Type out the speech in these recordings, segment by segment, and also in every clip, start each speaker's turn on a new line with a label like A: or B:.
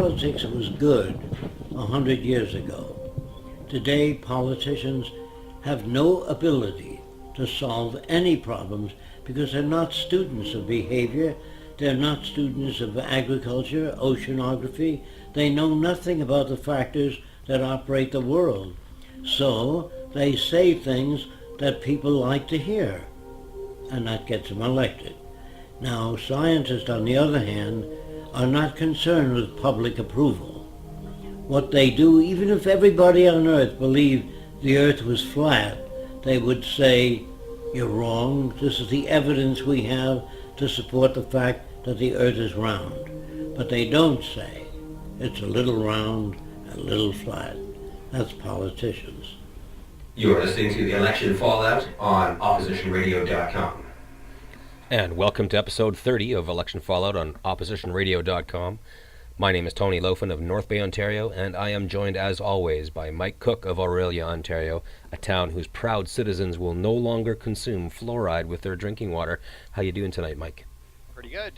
A: politics was good 100 years ago. Today, politicians have no ability to solve any problems because they're not students of behavior, they're not students of agriculture, oceanography. They know nothing about the factors that operate the world. So they say things that people like to hear, and that gets them elected. Now, scientists, on the other hand, are not concerned with public approval. What they do, even if everybody on Earth believed the Earth was flat, they would say, "You're wrong. This is the evidence we have to support the fact that the Earth is round." But they don't say, "It's a little round, a little flat." That's politicians.
B: You are listening to the election fallout on oppositionradio.com.
C: And welcome to episode 30 of Election Fallout on oppositionradio.com. My name is Tony Lofen of North Bay, Ontario, and I am joined as always by Mike Cook of Orillia, Ontario, a town whose proud citizens will no longer consume fluoride with their drinking water. How you doing tonight, Mike?
D: Pretty good.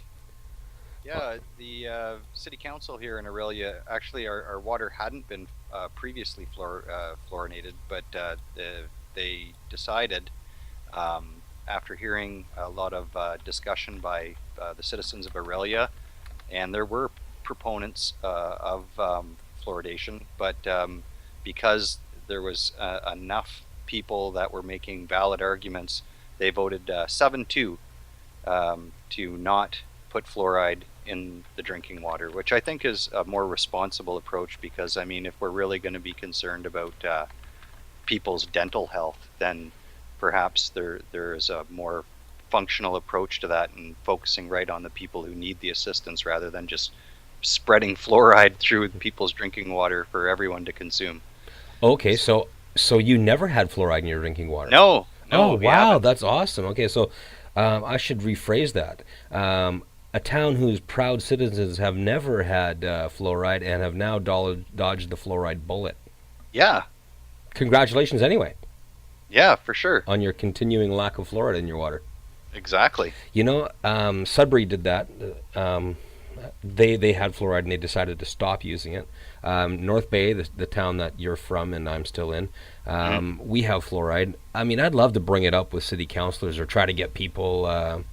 D: Yeah, the city council here in Orillia, actually our water hadn't been previously fluorinated, but they decided, after hearing a lot of discussion by the citizens of Orillia, and there were proponents of fluoridation, but because there was enough people that were making valid arguments, they voted 7-2 to not put fluoride in the drinking water, which I think is a more responsible approach, because I mean, if we're really going to be concerned about people's dental health, then perhaps there is a more functional approach to that, and focusing right on the people who need the assistance rather than just spreading fluoride through people's drinking water for everyone to consume.
C: Okay, so you never had fluoride in your drinking water?
D: No.
C: Oh, wow, that's awesome. Okay, so I should rephrase that. A town whose proud citizens have never had fluoride and have now dodged the fluoride bullet.
D: Yeah. Congratulations
C: anyway.
D: Yeah, for sure.
C: On your continuing lack of fluoride in your water.
D: Exactly.
C: You know, Sudbury did that. They had fluoride and they decided to stop using it. North Bay, the town that you're from and I'm still in, we have fluoride. I mean, I'd love to bring it up with city councilors or try to get people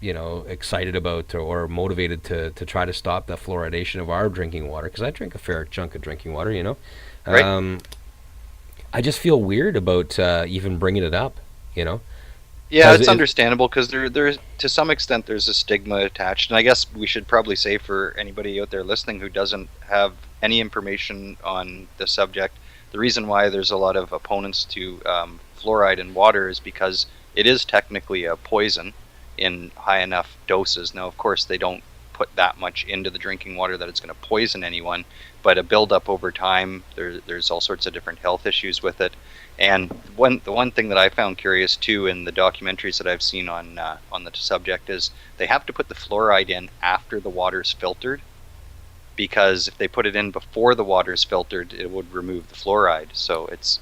C: excited about or motivated to try to stop the fluoridation of our drinking water, because I drink a fair chunk of drinking water, you know.
D: Right.
C: I just feel weird about even bringing it up, you know.
D: Yeah, it's understandable, because there to some extent there's a stigma attached, and I guess we should probably say, for anybody out there listening who doesn't have any information on the subject, the reason why there's a lot of opponents to fluoride in water is because it is technically a poison in high enough doses. Now, of course, they don't put that much into the drinking water that it's going to poison anyone, but a buildup over time, there's all sorts of different health issues with it. And the one thing that I found curious too in the documentaries that I've seen on the subject is they have to put the fluoride in after the water's filtered, because if they put it in before the water's filtered, it would remove the fluoride. So it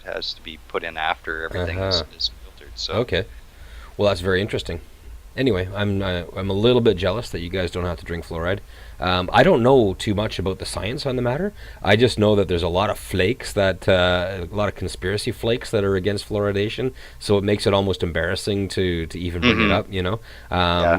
D: has to be put in after everything is filtered. So
C: okay, well, that's very interesting. Anyway, I'm a little bit jealous that you guys don't have to drink fluoride. I don't know too much about the science on the matter. I just know that there's a lot of flakes a lot of conspiracy flakes that are against fluoridation. So it makes it almost embarrassing to even bring it up, you know.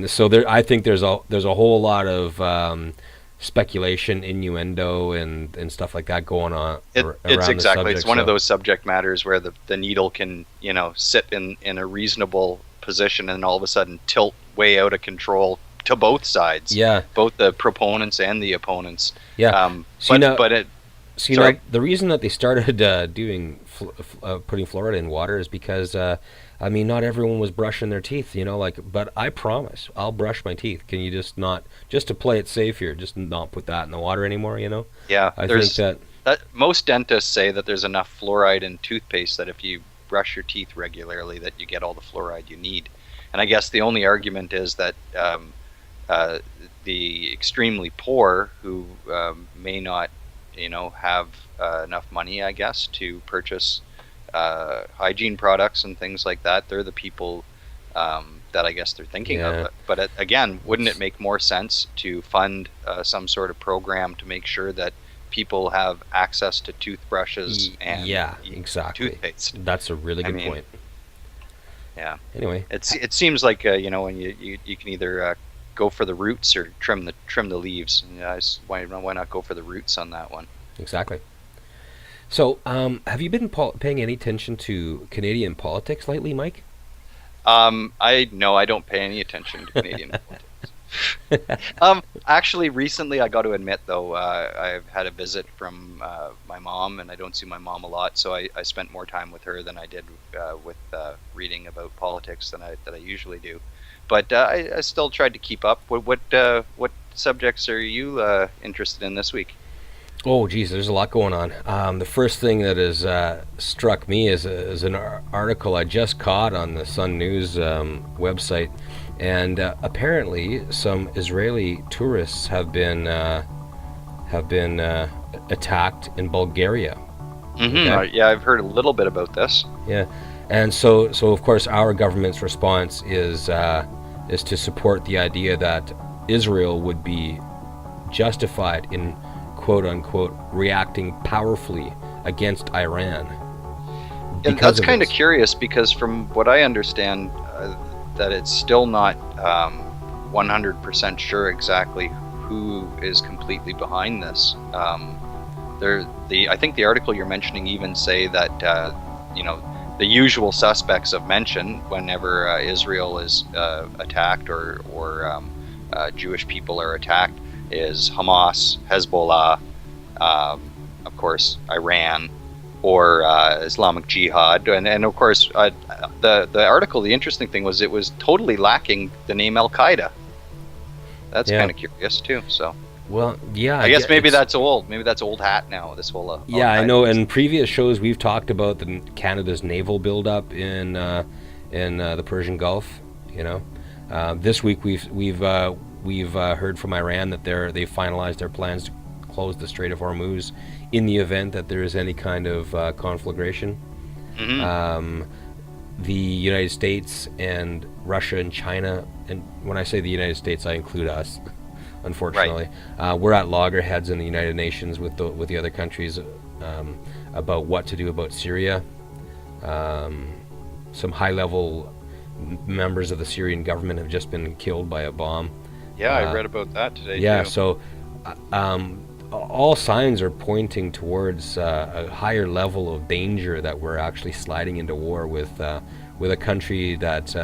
C: So I think there's a whole lot of speculation, innuendo, and stuff like that going on.
D: It's exactly. It's one of those subject matters where the needle can, you know, sit in a reasonable position and all of a sudden tilt way out of control to both sides.
C: Yeah.
D: Both the proponents and the opponents.
C: Yeah.
D: The
C: reason that they started doing putting fluoride in water is because I mean, not everyone was brushing their teeth, you know, but I promise I'll brush my teeth. Can you just to play it safe here, just not put that in the water anymore, you know?
D: Yeah.
C: I think
D: that most dentists say that there's enough fluoride in toothpaste that if you brush your teeth regularly, that you get all the fluoride you need. And I guess the only argument is that the extremely poor who may not, you know, have enough money, I guess, to purchase hygiene products and things like that, they're the people I guess they're thinking
C: Yeah.
D: of. But again, wouldn't it make more sense to fund some sort of program to make sure that people have access to toothbrushes and
C: Yeah, exactly.
D: toothpaste?
C: That's a really
D: I
C: good
D: mean,
C: point.
D: Yeah.
C: Anyway,
D: It seems like when you can either go for the roots or trim the leaves. And, why not go for the roots on that one?
C: exactly. So, have you been paying any attention to Canadian politics lately, Mike?
D: I don't pay any attention to Canadian politics. Actually, recently I got to admit though, I've had a visit from my mom, and I don't see my mom a lot, so I spent more time with her than I did with reading about politics than I usually do. But I still tried to keep up. What subjects are you interested in this week?
C: Oh, geez, there's a lot going on. The first thing that has struck me is an article I just caught on the Sun News website, and apparently some Israeli tourists have been attacked in Bulgaria.
D: Mm-hmm.
C: Okay.
D: Yeah, I've heard a little bit about this.
C: Yeah, and so of course our government's response is to support the idea that Israel would be justified in quote unquote reacting powerfully against Iran.
D: And that's kind of curious because from what I understand, that it's still not 100% sure exactly who is completely behind this. I think the article you're mentioning even say that the usual suspects of mention whenever Israel is attacked or Jewish people are attacked is Hamas, Hezbollah, of course Iran, or Islamic Jihad, and of course the article. The interesting thing was it was totally lacking the name Al Qaeda. That's kind of curious too. So.
C: Well, yeah.
D: I guess maybe that's old. Maybe that's old hat now. This whole.
C: Yeah, I know. In previous shows, we've talked about Canada's naval buildup in the Persian Gulf. This week we've heard from Iran that they've finalized their plans to close the Strait of Hormuz in the event that there is any kind of conflagration.
D: Mm-hmm.
C: The United States and Russia and China, and when I say the United States, I include us. Unfortunately, we're at loggerheads in the United Nations with the other countries about what to do about Syria. Some high-level members of the Syrian government have just been killed by a bomb.
D: Yeah, I read about that today.
C: Yeah,
D: too.
C: so all signs are pointing towards a higher level of danger that we're actually sliding into war with a country that.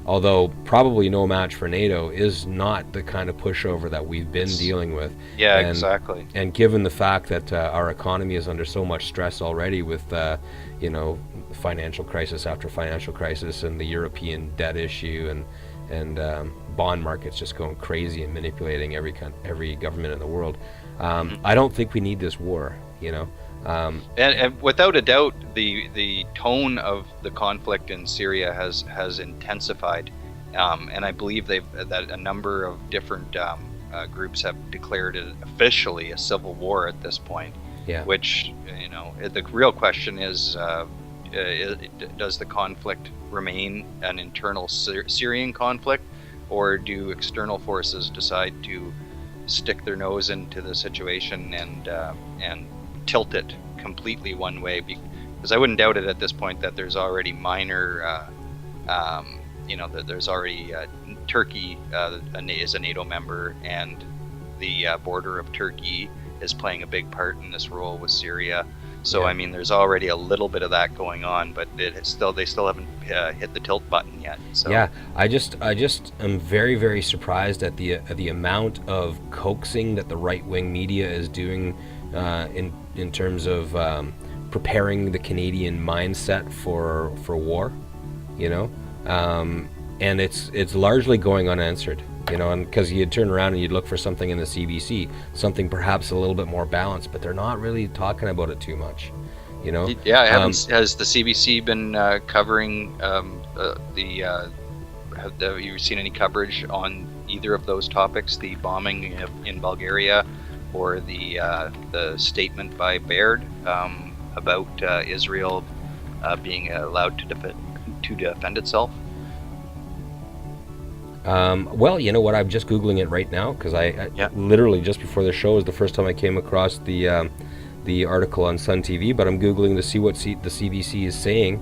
C: Although probably no match for NATO, is not the kind of pushover that we've been dealing with.
D: Yeah, exactly.
C: And given the fact that our economy is under so much stress already with, financial crisis after financial crisis and the European debt issue and bond markets just going crazy and manipulating every government in the world, I don't think we need this war,
D: And without a doubt, the tone of the conflict in Syria has intensified, and I believe that a number of different groups have declared it officially a civil war at this point.
C: Yeah.
D: Which the real question is, does the conflict remain an internal Syrian conflict, or do external forces decide to stick their nose into the situation and tilt it completely one way? Because I wouldn't doubt it at this point that there's already minor, that there's already Turkey is a NATO member, and the border of Turkey is playing a big part in this role with Syria. So I mean, there's already a little bit of that going on, but they still haven't hit the tilt button yet. So. Yeah,
C: I just am very, very surprised at the amount of coaxing that the right-wing media is doing in terms of preparing the Canadian mindset for war, and it's largely going unanswered, and because you'd turn around and you'd look for something in the CBC, something perhaps a little bit more balanced, but they're not really talking about it too much,
D: Yeah, has the CBC been covering have you seen any coverage on either of those topics, the bombing in Bulgaria or the statement by Baird about Israel being allowed to defend itself?
C: Well, you know what? I'm just Googling it right now because I literally just before the show is the first time I came across the article on Sun TV. But I'm Googling to see what the CBC is saying.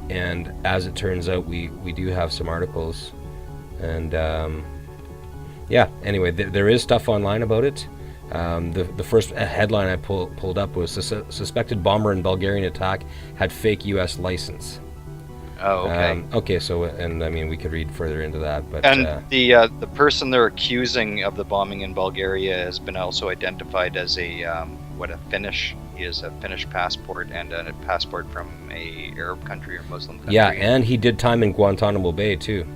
C: And as it turns out, we do have some articles. And anyway, there is stuff online about it. The first headline I pulled up was suspected bomber in Bulgarian attack had fake U.S. license.
D: Oh, okay.
C: Okay, so, and I mean, we could read further into that, but...
D: And the person they're accusing of the bombing in Bulgaria has been also identified as a Finnish. He has a Finnish passport and a passport from a Arab country or Muslim country.
C: Yeah, and he did time in Guantanamo Bay, too.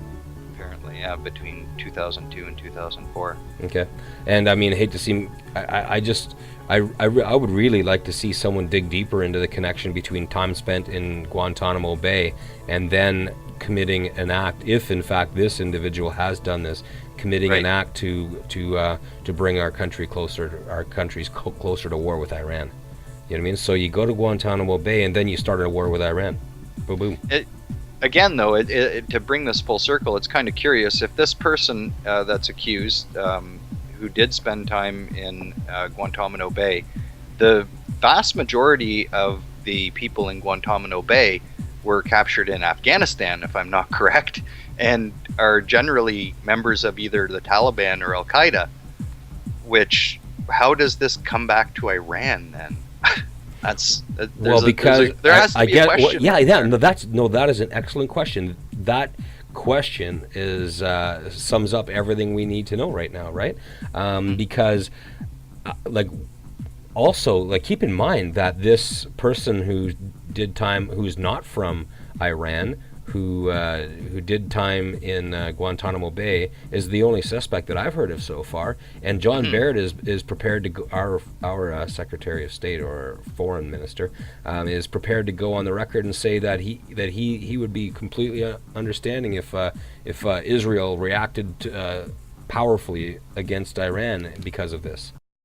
D: Apparently, yeah, between 2002 and 2004.
C: Okay, and I mean, I hate to seem... I would really like to see someone dig deeper into the connection between time spent in Guantanamo Bay and then committing an act, if in fact this individual has done this, committing an act to bring our countries closer to war with Iran. You know what I mean? So you go to Guantanamo Bay and then you start a war with Iran. Boom, boom.
D: Again, though, to bring this full circle, it's kind of curious if this person that's accused, who did spend time in Guantanamo Bay, the vast majority of the people in Guantanamo Bay were captured in Afghanistan, if I'm not correct, and are generally members of either the Taliban or Al Qaeda. Which, how does this come back to Iran then?
C: Because
D: there has to be a question.
C: That is an excellent question. That question is sums up everything we need to know right now, right? Because keep in mind that this person who did time, who's not from Iran, who did time in Guantanamo Bay, is the only suspect that I've heard of so far. And John Barrett is prepared to go. Our Secretary of State or Foreign Minister is prepared to go on the record and say that he would be completely understanding if Israel reacted powerfully against Iran because of this.